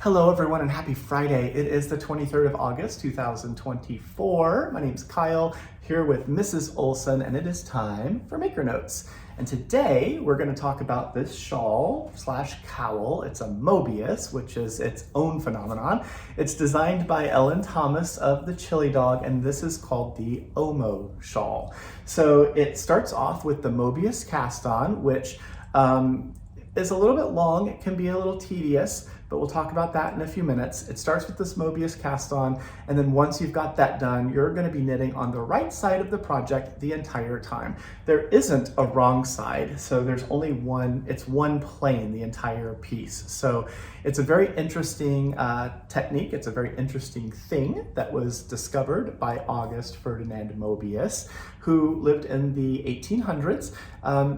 Hello everyone and happy Friday. It is the 23rd of August, 2024. My name's Kyle, here with Mrs. Olson, and it is time for Maker Notes. And today we're going to talk about this shawl slash cowl. It's a Mobius, which is its own phenomenon. It's designed by Ellen Thomas of the Chili Dog, and this is called the Omo shawl. So it starts off with the Mobius cast on, which is a little bit long. It can be a little tedious, but we'll talk about that in a few minutes. It starts with this Mobius cast on, and then once you've got that done, you're going to be knitting on the right side of the project the entire time. There isn't a wrong side, so there's only one, it's one plane, the entire piece. So it's a very interesting technique. It's a very interesting thing that was discovered by August Ferdinand Mobius, who lived in the 1800s.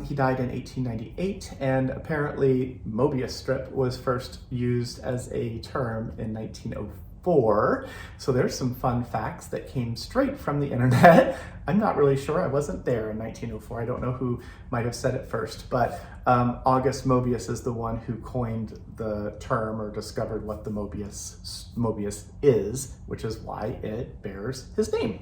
He died in 1898, and apparently Mobius strip was first used as a term in 1904. So there's some fun facts that came straight from the internet. I'm not really sure. I wasn't there in 1904. I don't know who might have said it first, but August Mobius is the one who coined the term or discovered what the Mobius is, which is why it bears his name.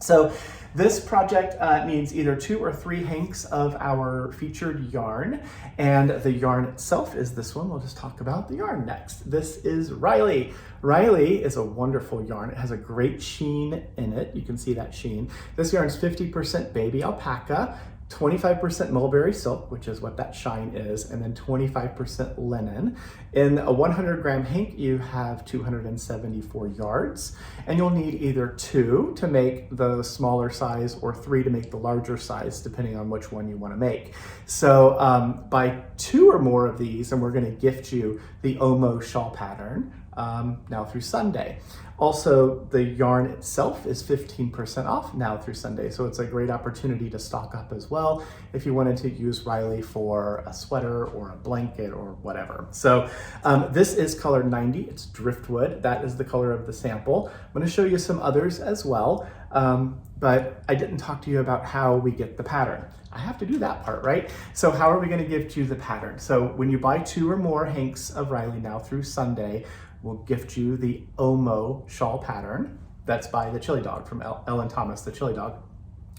So this project needs either 2 or 3 hanks of our featured yarn, and the yarn itself is this one. We'll just talk about the yarn next. This is Riley. Riley is a wonderful yarn. It has a great sheen in it. You can see that sheen. This yarn is 50% baby alpaca, 25% mulberry silk, which is what that shine is, and then 25% linen. In a 100-gram hank, you have 274 yards, and you'll need either 2 to make the smaller size or 3 to make the larger size, depending on which one you want to make. So buy 2 or more of these, and we're going to gift you the Omo shawl pattern now through Sunday. Also, the yarn itself is 15% off now through Sunday, so it's a great opportunity to stock up as well if you wanted to use Riley for a sweater or a blanket or whatever. So this is color 90, it's driftwood. That is the color of the sample. I'm going to show you some others as well, but I didn't talk to you about how we get the pattern. I have to do that part, right? So how are we going to gift you the pattern? So when you buy 2 or more hanks of Riley now through Sunday, we'll gift you the Omo shawl pattern. That's by the Chili Dog, from Ellen Thomas, the Chili Dog.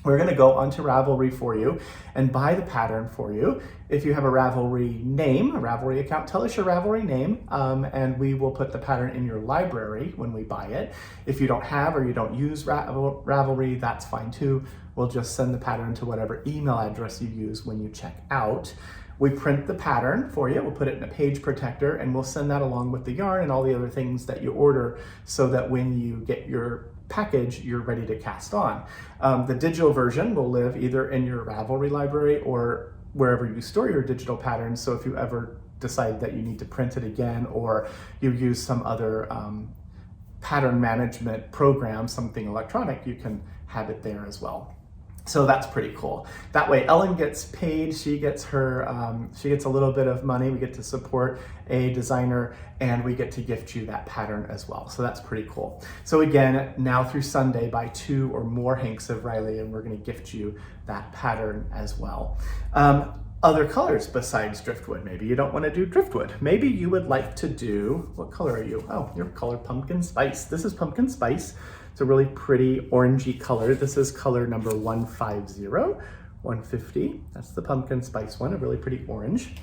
We're going to go onto Ravelry for you and buy the pattern for you. If you have a Ravelry name, a Ravelry account, tell us your Ravelry name, and we will put the pattern in your library when we buy it. If you don't have or you don't use Ravelry, that's fine too. We'll just send the pattern to whatever email address you use when you check out. We print the pattern for you, we'll put it in a page protector, and we'll send that along with the yarn and all the other things that you order so that when you get your package, you're ready to cast on. The digital version will live either in your Ravelry library or wherever you store your digital patterns, so if you ever decide that you need to print it again or you use some other pattern management program, something electronic, you can have it there as well. So that's pretty cool. That way Ellen gets paid, she gets her, she gets a little bit of money, we get to support a designer, and we get to gift you that pattern as well. So that's pretty cool. So again, now through Sunday, buy 2 or more hanks of Riley, and we're gonna gift you that pattern as well. Other colors besides driftwood. Maybe you don't want to do driftwood. Maybe you would like to do, what color are you? Oh, you're color pumpkin spice. This is pumpkin spice. It's a really pretty orangey color. This is color number 150, 150. That's the pumpkin spice one, a really pretty orange.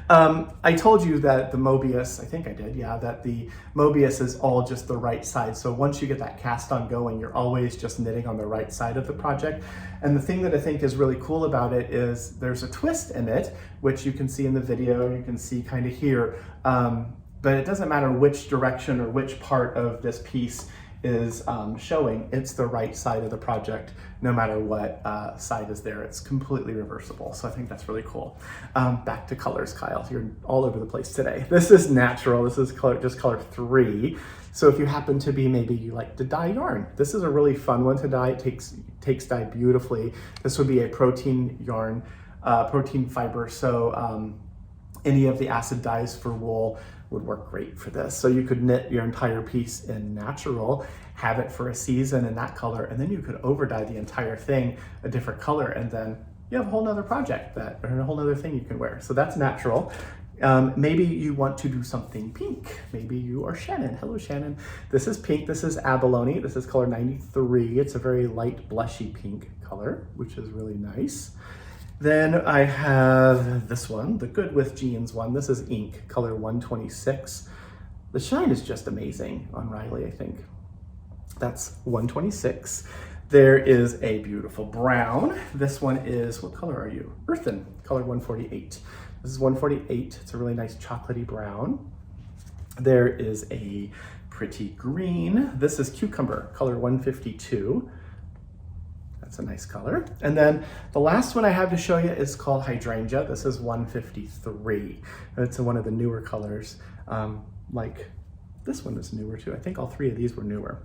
I told you that the Mobius, I think I did, yeah, that the Mobius is all just the right side. So once you get that cast on going, you're always just knitting on the right side of the project. And the thing that I think is really cool about it is there's a twist in it, which you can see in the video, you can see kind of here, but it doesn't matter which direction or which part of this piece is showing, it's the right side of the project, no matter what side is there. It's completely reversible. So I think that's really cool. Back to colors, Kyle. You're all over the place today. This is natural. This is just color 3. So if you happen to be, maybe you like to dye yarn, this is a really fun one to dye. It takes dye beautifully. This would be a protein yarn, protein fiber. So any of the acid dyes for wool would work great for this. So you could knit your entire piece in natural, have it for a season in that color, and then you could over dye the entire thing a different color, and then you have a whole nother project or a whole nother thing you can wear. So that's natural. Maybe you want to do something pink. Maybe you are Shannon. Hello, Shannon. This is pink. This is abalone. This is color 93. It's a very light blushy pink color, which is really nice. Then I have this one, the Good With Jeans one. This is ink, color 126. The shine is just amazing on Riley, I think. That's 126. There is a beautiful brown. This one is, what color are you? Earthen, color 148. This is 148. It's a really nice chocolatey brown. There is a pretty green. This is cucumber, color 152. That's a nice color. And then the last one I have to show you is called hydrangea. This is 153. It's one of the newer colors. Like this one is newer too. I think all three of these were newer.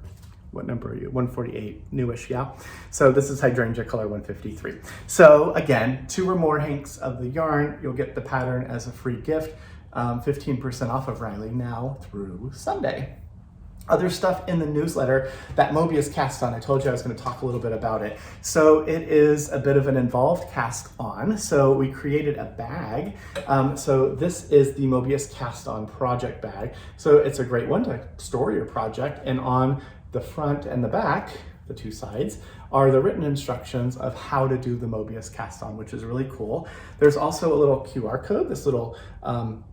What number are you? 148, newish, yeah. So this is hydrangea color 153. So again, 2 or more hanks of the yarn, you'll get the pattern as a free gift. 15% off of Riley now through Sunday. Other stuff in the newsletter, that Mobius cast on, I told you I was going to talk a little bit about it. So it is a bit of an involved cast on. So we created a bag. So this is the Mobius cast on project bag. So it's a great one to store your project, and on the front and the back, the 2 sides, are the written instructions of how to do the Mobius cast on, which is really cool. There's also a little QR code, this little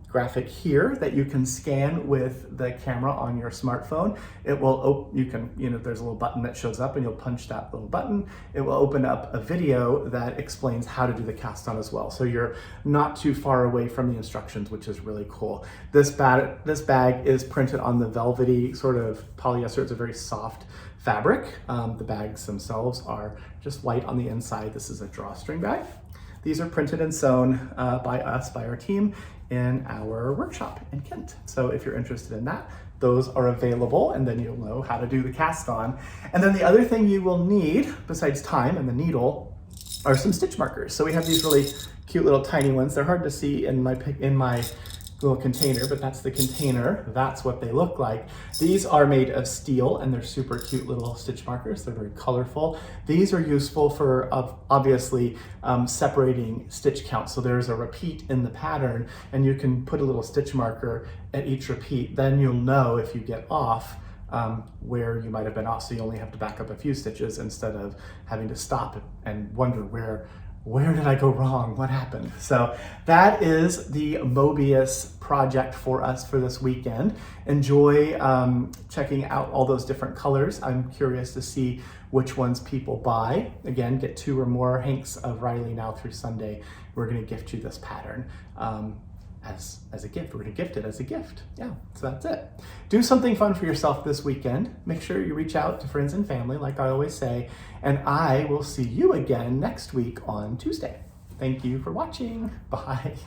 graphic here that you can scan with the camera on your smartphone. It will, there's a little button that shows up and you'll punch that little button. It will open up a video that explains how to do the cast on as well. So you're not too far away from the instructions, which is really cool. This bag is printed on the velvety sort of polyester. It's a very soft fabric. The bags themselves are just white on the inside. This is a drawstring bag. These are printed and sewn by us, by our team, in our workshop in Kent. So if you're interested in that, those are available, and then you'll know how to do the cast on. And then the other thing you will need, besides time and the needle, are some stitch markers. So we have these really cute little tiny ones. They're hard to see in my little container, but that's the container. That's what they look like. These are made of steel, and they're super cute little stitch markers. They're very colorful. These are useful for obviously separating stitch count. So there's a repeat in the pattern, and you can put a little stitch marker at each repeat. Then you'll know if you get off where you might have been off. So you only have to back up a few stitches instead of having to stop and wonder where did I go wrong? What happened? So that is the Mobius project for us for this weekend. Enjoy checking out all those different colors. I'm curious to see which ones people buy. Again, get 2 or more hanks of Riley now through Sunday. We're gonna gift you this pattern as a gift. We're gonna gift it as a gift. Yeah, so that's it. Do something fun for yourself this weekend. Make sure you reach out to friends and family, like I always say, and I will see you again next week on Tuesday. Thank you for watching. Bye.